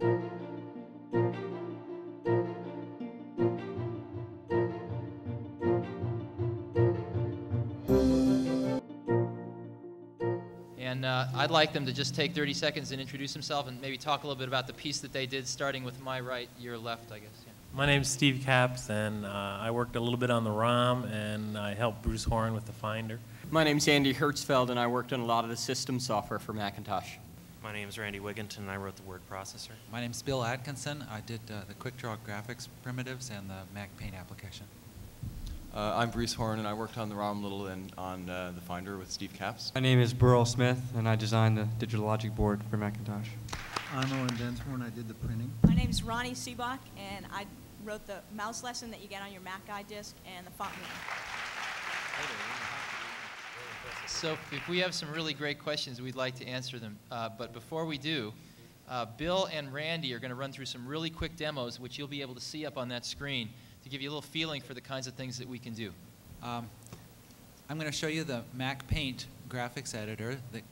And I'd like them to just take 30 seconds and introduce themselves and maybe talk a little bit about the piece that they did, starting with my right, your left, I guess. Yeah. My name's Steve Capps, and I worked a little bit on the ROM, and I helped Bruce Horn with the Finder. My name's Andy Hertzfeld, and I worked on a lot of the system software for Macintosh. My name's Randy Wigginton, and I wrote the word processor. My name's Bill Atkinson. I did the QuickDraw graphics primitives and the MacPaint application. I'm Bruce Horn, and I worked on the ROM little and on the Finder with Steve Capps. My name is Burl Smith, and I designed the digital logic board for Macintosh. I'm Owen Densmore, I did the printing. My name is Ronnie Seebach, and I wrote the mouse lesson that you get on your Mac Guide disc and the font meter. So if we have some really great questions, we'd like to answer them. But before we do, Bill and Randy are going to run through some really quick demos, which you'll be able to see up on that screen, to give you a little feeling for the kinds of things that we can do. I'm going to show you the MacPaint graphics editor that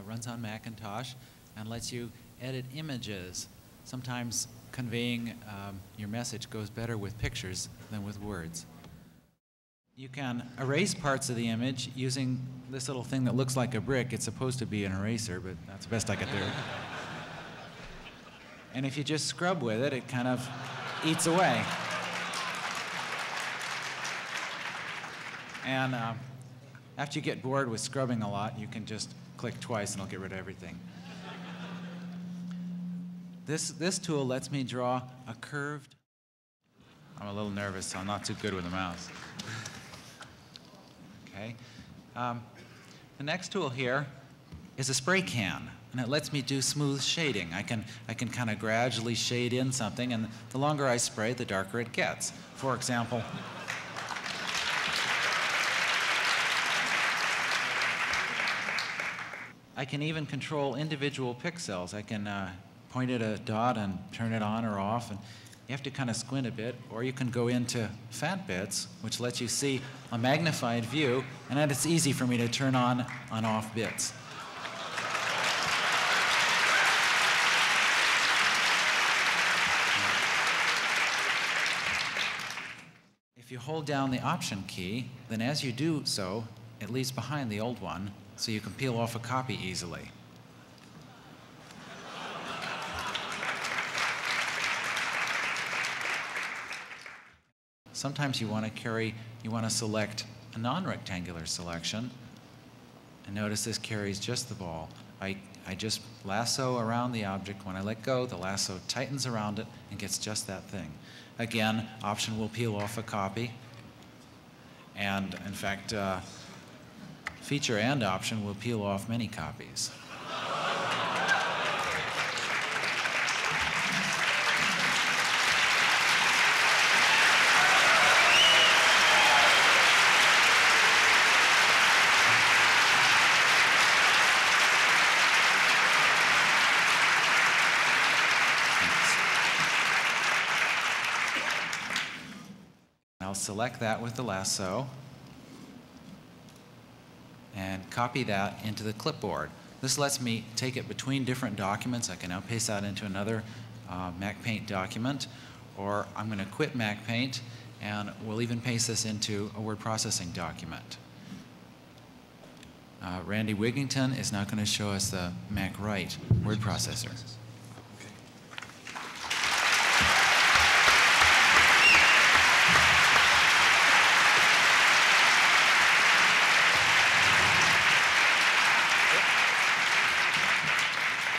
runs on Macintosh and lets you edit images. Sometimes conveying your message goes better with pictures than with words. You can erase parts of the image using this little thing that looks like a brick. It's supposed to be an eraser, but that's the best I could do. And if you just scrub with it, it kind of eats away. And after you get bored with scrubbing a lot, you can just click twice and it'll get rid of everything. This tool lets me draw a curved... I'm a little nervous, so I'm not too good with the mouse. Okay. The next tool here is a spray can, and it lets me do smooth shading. I can kind of gradually shade in something, and the longer I spray, the darker it gets. For example, I can even control individual pixels. I can point at a dot and turn it on or off, and you have to kind of squint a bit, or you can go into fat bits, which lets you see a magnified view, and then it's easy for me to turn on and off bits. If you hold down the Option key, then as you do so, it leaves behind the old one, so you can peel off a copy easily. Sometimes you want to select a non-rectangular selection, and notice this carries just the ball. I just lasso around the object. When I let go, the lasso tightens around it and gets just that thing. Again, Option will peel off a copy, and in fact, Feature and Option will peel off many copies. I'll select that with the lasso and copy that into the clipboard. This lets me take it between different documents. I can now paste that into another MacPaint document, or I'm going to quit MacPaint and we'll even paste this into a word processing document. Randy Wigginton is now going to show us the MacWrite word processor.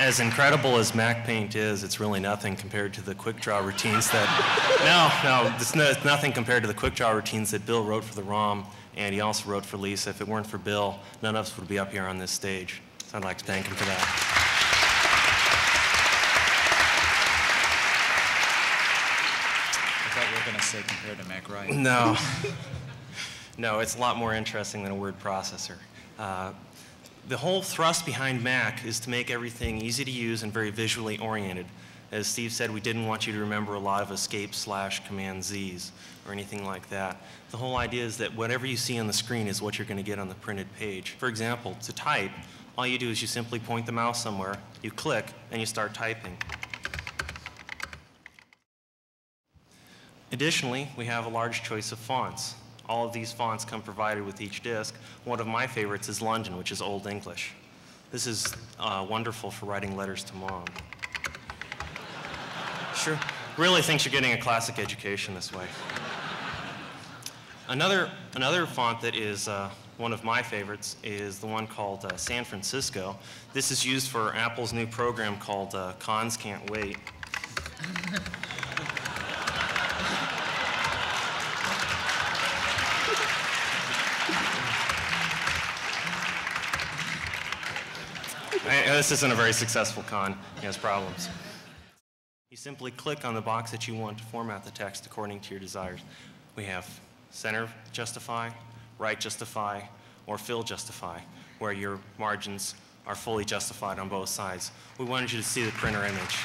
As incredible as MacPaint is, it's really nothing compared to the QuickDraw routines that... it's nothing compared to the QuickDraw routines that Bill wrote for the ROM, and he also wrote for Lisa. If it weren't for Bill, none of us would be up here on this stage. So I'd like to thank him for that. I thought you were going to say compared to MacWrite. No. No, it's a lot more interesting than a word processor. The whole thrust behind Mac is to make everything easy to use and very visually oriented. As Steve said, we didn't want you to remember a lot of escape/Command-Zs or anything like that. The whole idea is that whatever you see on the screen is what you're going to get on the printed page. For example, to type, all you do is you simply point the mouse somewhere, you click, and you start typing. Additionally, we have a large choice of fonts. All of these fonts come provided with each disk. One of my favorites is London, which is Old English. This is wonderful for writing letters to mom. Sure, really thinks you're getting a classic education this way. Another font that is one of my favorites is the one called San Francisco. This is used for Apple's new program called Cons Can't Wait. This isn't a very successful con. He has problems. You simply click on the box that you want to format the text according to your desires. We have center justify, right justify, or fill justify, where your margins are fully justified on both sides. We wanted you to see the printer image.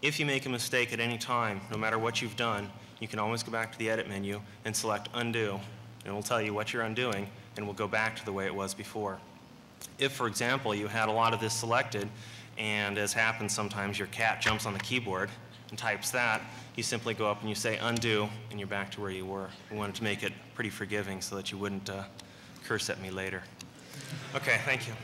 If you make a mistake at any time, no matter what you've done, you can always go back to the edit menu and select undo, and it will tell you what you're undoing, and we'll go back to the way it was before. If, for example, you had a lot of this selected, and as happens sometimes, your cat jumps on the keyboard and types that, you simply go up and you say undo, and you're back to where you were. We wanted to make it pretty forgiving so that you wouldn't curse at me later. Okay, thank you.